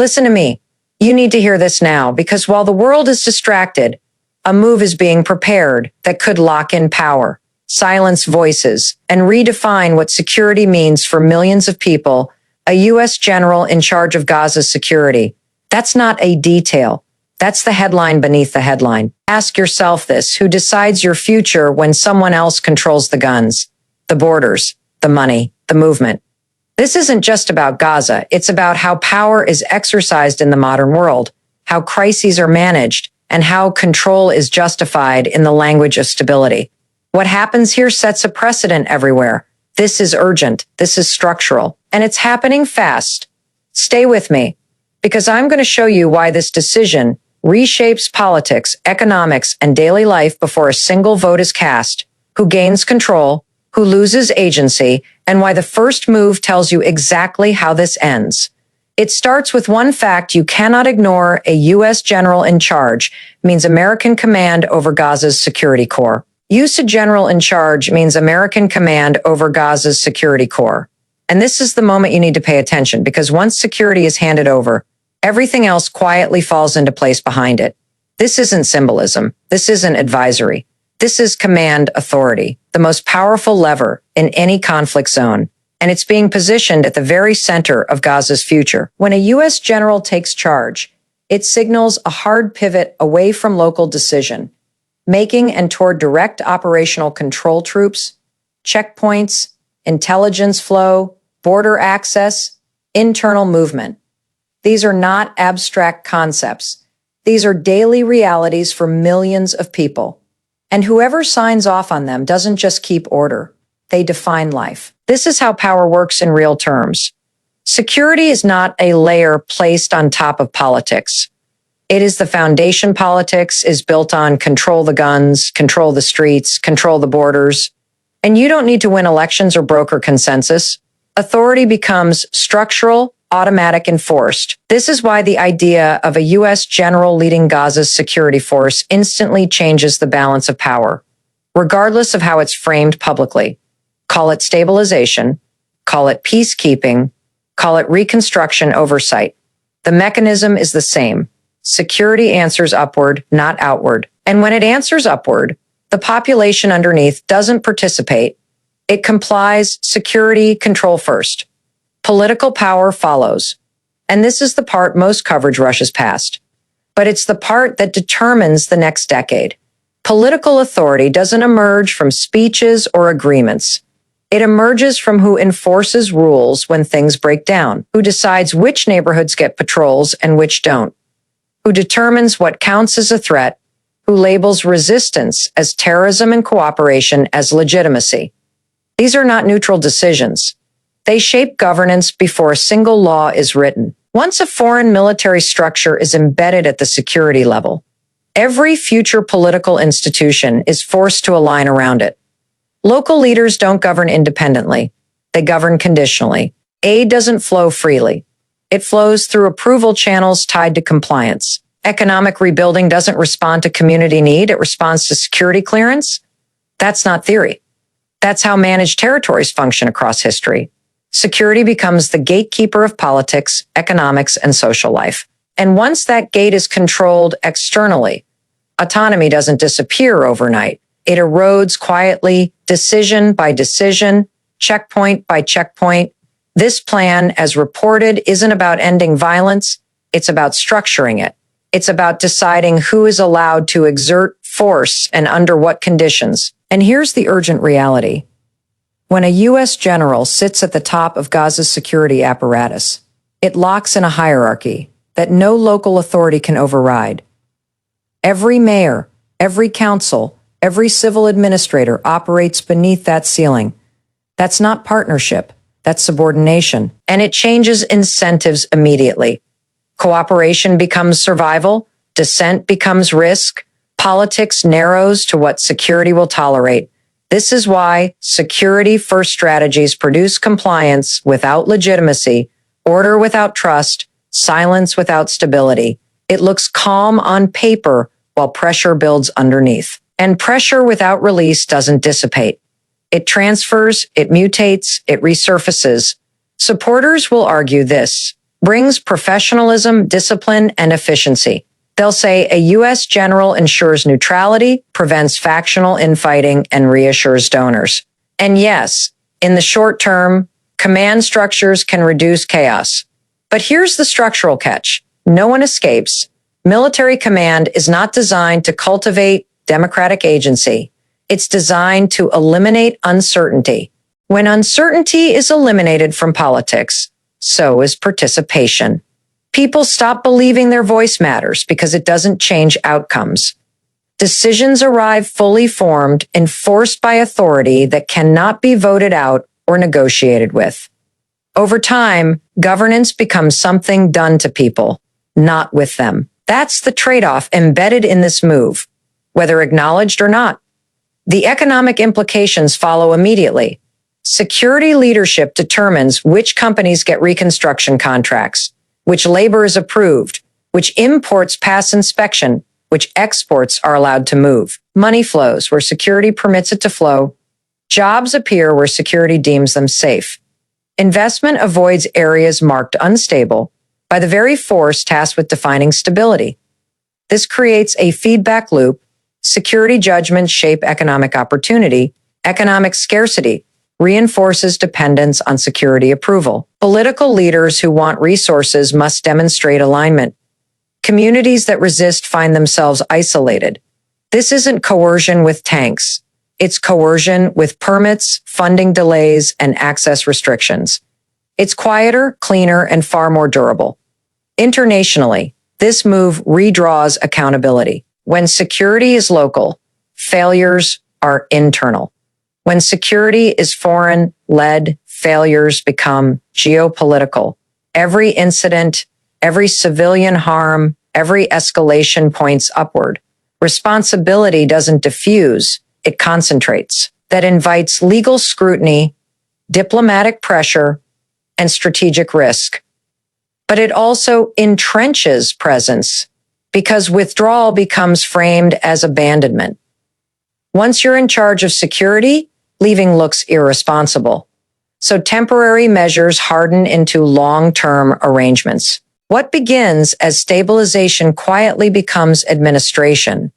Listen to me. You need to hear this now because while the world is distracted, a move is being prepared that could lock in power, silence voices, and redefine what security means for millions of people. A U.S. general in charge of Gaza's security. That's not a detail. That's the headline beneath the headline. Ask yourself this: who decides your future when someone else controls the guns, the borders, the money, the movement? This isn't just about Gaza. It's about how power is exercised in the modern world, how crises are managed, and how control is justified in the language of stability. What happens here sets a precedent everywhere. This is urgent. This is structural. And it's happening fast. Stay with me, because I'm going to show you why this decision reshapes politics, economics, and daily life before a single vote is cast, who gains control, who loses agency, and why the first move tells you exactly how this ends. It starts with one fact you cannot ignore: a U.S. general in charge means American command over Gaza's security core. U.S. general in charge means American command over Gaza's security core. And this is the moment you need to pay attention, because once security is handed over, everything else quietly falls into place behind it. This isn't symbolism. This isn't advisory. This is command authority, the most powerful lever in any conflict zone. And it's being positioned at the very center of Gaza's future. When a U.S. general takes charge, it signals a hard pivot away from local decision making and toward direct operational control troops, checkpoints, intelligence flow, border access, internal movement. These are not abstract concepts. These are daily realities for millions of people. And whoever signs off on them doesn't just keep order, they define life. This is how power works in real terms. Security is not a layer placed on top of politics. It is the foundation. Politics is built on control the guns, control the streets, control the borders. And you don't need to win elections or broker consensus. Authority becomes structural, automatic, enforced. This is why the idea of a U.S. general leading Gaza's security force instantly changes the balance of power, regardless of how it's framed publicly. Call it stabilization, call it peacekeeping, call it reconstruction oversight. The mechanism is the same. Security answers upward, not outward. And when it answers upward, the population underneath doesn't participate. It complies. Security control first. Political power follows. And this is the part most coverage rushes past. But it's the part that determines the next decade. Political authority doesn't emerge from speeches or agreements. It emerges from who enforces rules when things break down, who decides which neighborhoods get patrols and which don't, who determines what counts as a threat, who labels resistance as terrorism and cooperation as legitimacy. These are not neutral decisions. They shape governance before a single law is written. Once a foreign military structure is embedded at the security level, every future political institution is forced to align around it. Local leaders don't govern independently. They govern conditionally. Aid doesn't flow freely. It flows through approval channels tied to compliance. Economic rebuilding doesn't respond to community need. It responds to security clearance. That's not theory. That's how managed territories function across history. Security becomes the gatekeeper of politics, economics, and social life. And once that gate is controlled externally, autonomy doesn't disappear overnight. It erodes quietly, decision by decision, checkpoint by checkpoint. This plan, as reported, isn't about ending violence. It's about structuring it. It's about deciding who is allowed to exert force and under what conditions. And here's the urgent reality. When a U.S. general sits at the top of Gaza's security apparatus, it locks in a hierarchy that no local authority can override. Every mayor, every council, every civil administrator operates beneath that ceiling. That's not partnership. That's subordination. And it changes incentives immediately. Cooperation becomes survival. Dissent becomes risk. Politics narrows to what security will tolerate. This is why security-first strategies produce compliance without legitimacy, order without trust, silence without stability. It looks calm on paper while pressure builds underneath. And pressure without release doesn't dissipate. It transfers, it mutates, it resurfaces. Supporters will argue this. brings professionalism, discipline, and efficiency. They'll say a U.S. general ensures neutrality, prevents factional infighting, and reassures donors. And yes, in the short term, command structures can reduce chaos. But here's the structural catch. No one escapes. Military command is not designed to cultivate democratic agency. It's designed to eliminate uncertainty. When uncertainty is eliminated from politics, so is participation. People stop believing their voice matters because it doesn't change outcomes. Decisions arrive fully formed, enforced by authority that cannot be voted out or negotiated with. Over time, governance becomes something done to people, not with them. That's the trade-off embedded in this move, whether acknowledged or not. The economic implications follow immediately. Security leadership determines which companies get reconstruction contracts, which labor is approved, which imports pass inspection, which exports are allowed to move. Money flows where security permits it to flow. Jobs appear where security deems them safe. Investment avoids areas marked unstable by the very force tasked with defining stability. This creates a feedback loop. Security judgments shape economic opportunity. Economic scarcity reinforces dependence on security approval. Political leaders who want resources must demonstrate alignment. Communities that resist find themselves isolated. This isn't coercion with tanks. It's coercion with permits, funding delays, and access restrictions. It's quieter, cleaner, and far more durable. Internationally, this move redraws accountability. When security is local, failures are internal. When security is foreign-led, failures become geopolitical. Every incident, every civilian harm, every escalation points upward. Responsibility doesn't diffuse, it concentrates. That invites legal scrutiny, diplomatic pressure, and strategic risk. But it also entrenches presence because withdrawal becomes framed as abandonment. Once you're in charge of security, leaving looks irresponsible. So temporary measures harden into long-term arrangements. What begins as stabilization quietly becomes administration.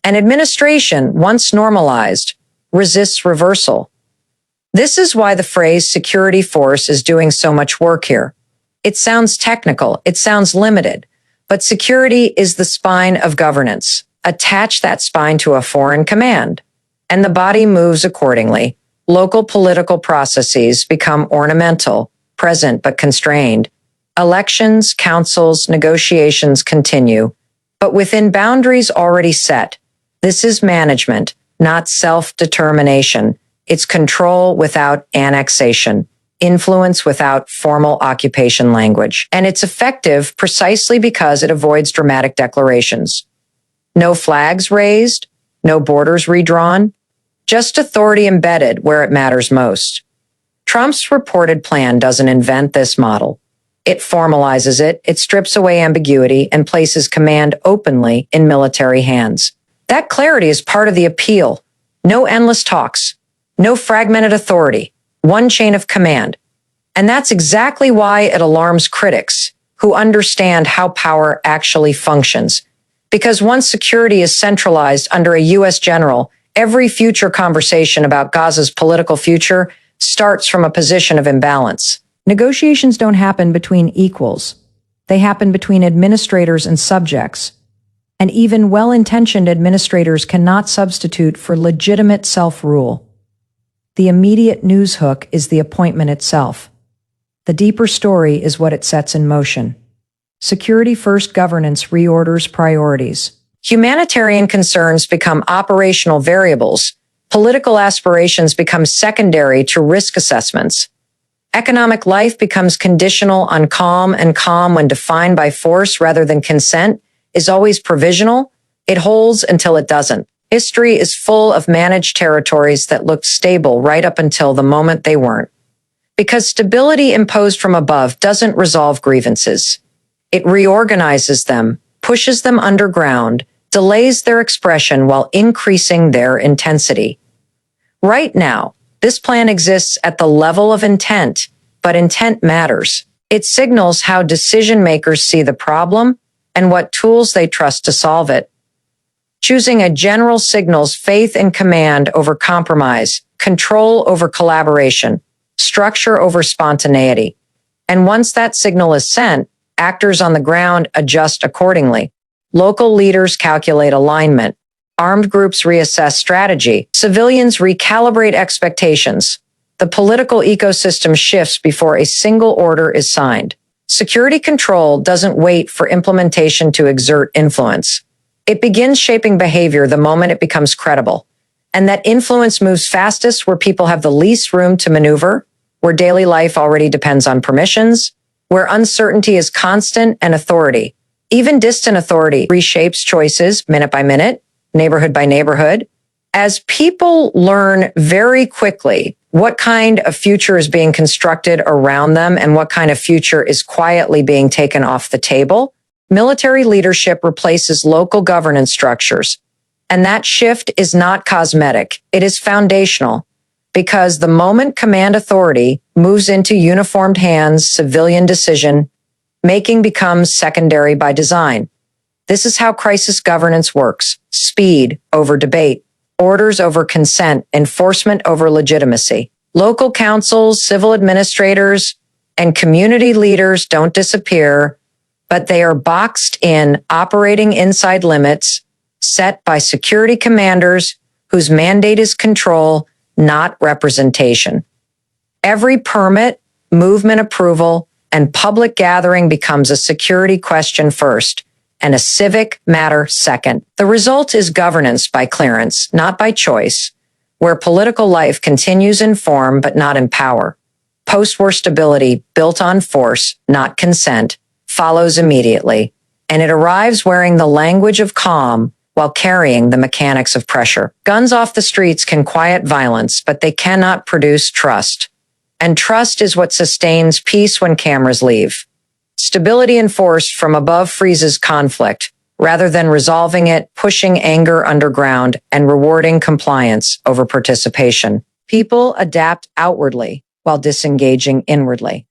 And administration, once normalized, resists reversal. This is why the phrase security force is doing so much work here. It sounds technical, it sounds limited, but security is the spine of governance. Attach that spine to a foreign command, and the body moves accordingly. Local political processes become ornamental, present but constrained. Elections, councils, negotiations continue, but within boundaries already set. This is management, not self-determination. It's control without annexation, influence without formal occupation language. And it's effective precisely because it avoids dramatic declarations. No flags raised, no borders redrawn, just authority embedded where it matters most. Trump's reported plan doesn't invent this model. It formalizes it, it strips away ambiguity, and places command openly in military hands. That clarity is part of the appeal. No endless talks, no fragmented authority, one chain of command. And that's exactly why it alarms critics who understand how power actually functions. Because once security is centralized under a U.S. general, every future conversation about Gaza's political future starts from a position of imbalance. Negotiations don't happen between equals. They happen between administrators and subjects. And even well-intentioned administrators cannot substitute for legitimate self-rule. The immediate news hook is the appointment itself. The deeper story is what it sets in motion. Security-first governance reorders priorities. Humanitarian concerns become operational variables. Political aspirations become secondary to risk assessments. Economic life becomes conditional on calm, and calm, when defined by force rather than consent, is always provisional. It holds until it doesn't. History is full of managed territories that looked stable right up until the moment they weren't. Because stability imposed from above doesn't resolve grievances. It reorganizes them, pushes them underground, delays their expression while increasing their intensity. Right now, this plan exists at the level of intent, but intent matters. It signals how decision makers see the problem and what tools they trust to solve it. Choosing a general signals faith in command over compromise, control over collaboration, structure over spontaneity. And once that signal is sent, actors on the ground adjust accordingly. Local leaders calculate alignment. Armed groups reassess strategy. Civilians recalibrate expectations. The political ecosystem shifts before a single order is signed. Security control doesn't wait for implementation to exert influence. It begins shaping behavior the moment it becomes credible. And that influence moves fastest where people have the least room to maneuver, where daily life already depends on permissions, where uncertainty is constant and authority, even distant authority, reshapes choices minute by minute, neighborhood by neighborhood. As people learn very quickly what kind of future is being constructed around them and what kind of future is quietly being taken off the table, military leadership replaces local governance structures. And that shift is not cosmetic. It is foundational. Because the moment command authority moves into uniformed hands, civilian decision making becomes secondary by design. This is how crisis governance works. Speed over debate, orders over consent, enforcement over legitimacy. Local councils, civil administrators, and community leaders don't disappear, but they are boxed in, operating inside limits set by security commanders whose mandate is control, not representation. Every permit, movement approval, and public gathering becomes a security question first and a civic matter second. The result is governance by clearance, not by choice, where political life continues in form but not in power. Post-war stability, built on force, not consent, follows immediately, and it arrives wearing the language of calm while carrying the mechanics of pressure. Guns off the streets can quiet violence, but they cannot produce trust. And trust is what sustains peace when cameras leave. Stability enforced from above freezes conflict, rather than resolving it, pushing anger underground, and rewarding compliance over participation. People adapt outwardly while disengaging inwardly.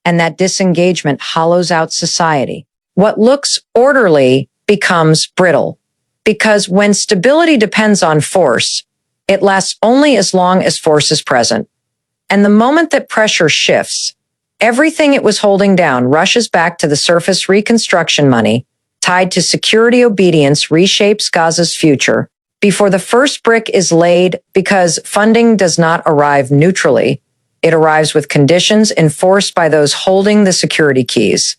And that disengagement hollows out society. What looks orderly becomes brittle. Because when stability depends on force, it lasts only as long as force is present. And the moment that pressure shifts, everything it was holding down rushes back to the surface. Reconstruction money, tied to security obedience, reshapes Gaza's future before the first brick is laid, because funding does not arrive neutrally. It arrives with conditions enforced by those holding the security keys.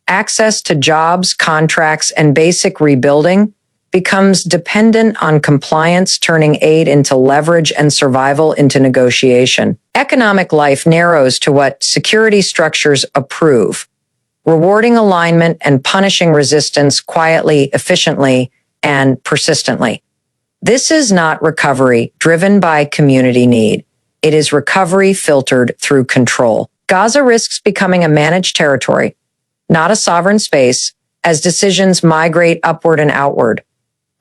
Access to jobs, contracts, and basic rebuilding becomes dependent on compliance, turning aid into leverage and survival into negotiation. Economic life narrows to what security structures approve, rewarding alignment and punishing resistance quietly, efficiently, and persistently. This is not recovery driven by community need. It is recovery filtered through control. Gaza risks becoming a managed territory, not a sovereign space, as decisions migrate upward and outward,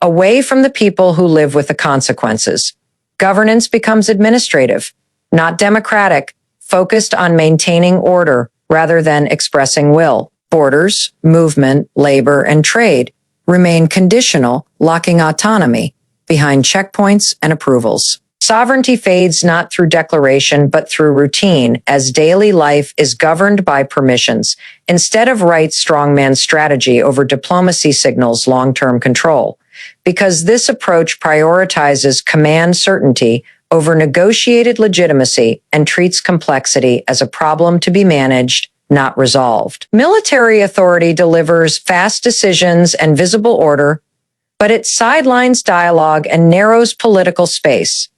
away from the people who live with the consequences. Governance becomes administrative, not democratic, focused on maintaining order rather than expressing will. Borders, movement, labor, and trade remain conditional, locking autonomy behind checkpoints and approvals. Sovereignty fades not through declaration, but through routine, as daily life is governed by permissions. Instead of right strongman strategy over diplomacy signals long-term control, because this approach prioritizes command certainty over negotiated legitimacy and treats complexity as a problem to be managed, not resolved. Military authority delivers fast decisions and visible order, but it sidelines dialogue and narrows political space,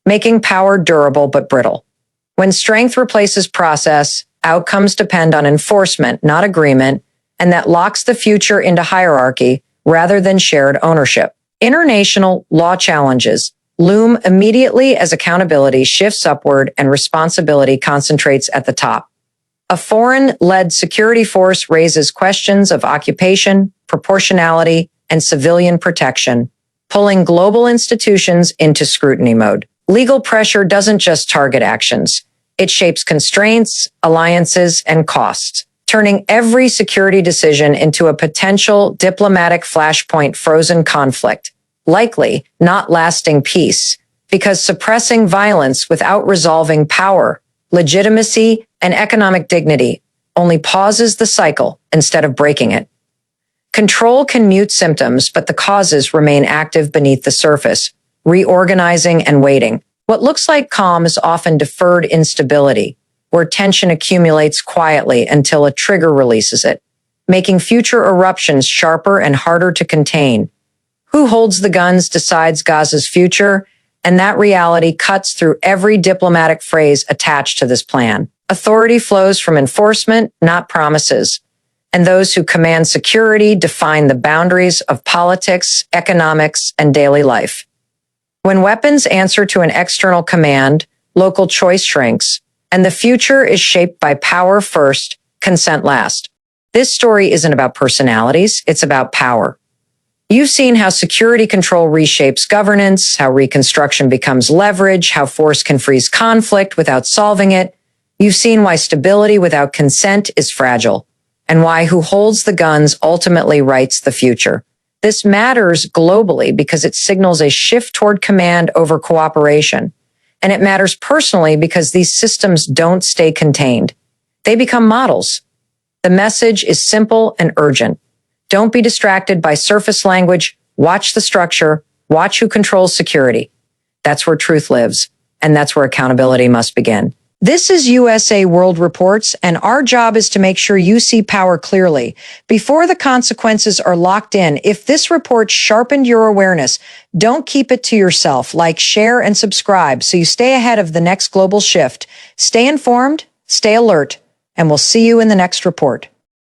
making power durable but brittle. When strength replaces process, outcomes depend on enforcement, not agreement, and that locks the future into hierarchy rather than shared ownership. International law challenges loom immediately as accountability shifts upward and responsibility concentrates at the top. A foreign-led security force raises questions of occupation, proportionality, and civilian protection, pulling global institutions into scrutiny mode. Legal pressure doesn't just target actions. It shapes constraints, alliances, and costs. turning every security decision into a potential diplomatic flashpoint frozen conflict, likely not lasting peace, because suppressing violence without resolving power, legitimacy, and economic dignity only pauses the cycle instead of breaking it. Control can mute symptoms, but the causes remain active beneath the surface, reorganizing and waiting. What looks like calm is often deferred instability, where tension accumulates quietly until a trigger releases it, making future eruptions sharper and harder to contain. Who holds the guns decides Gaza's future, and that reality cuts through every diplomatic phrase attached to this plan. Authority flows from enforcement, not promises. And those who command security define the boundaries of politics, economics, and daily life. When weapons answer to an external command, local choice shrinks, and the future is shaped by power first, consent last. This story isn't about personalities, it's about power. You've seen how security control reshapes governance, how reconstruction becomes leverage, how force can freeze conflict without solving it. You've seen why stability without consent is fragile, and why who holds the guns ultimately writes the future. This matters globally because it signals a shift toward command over cooperation. And it matters personally because these systems don't stay contained. They become models. The message is simple and urgent. Don't be distracted by surface language. Watch the structure. Watch who controls security. That's where truth lives, and that's where accountability must begin. This is USA World Reports, and our job is to make sure you see power clearly. Before the consequences are locked in, if this report sharpened your awareness, don't keep it to yourself. Like, share, and subscribe so you stay ahead of the next global shift. Stay informed, stay alert, and we'll see you in the next report.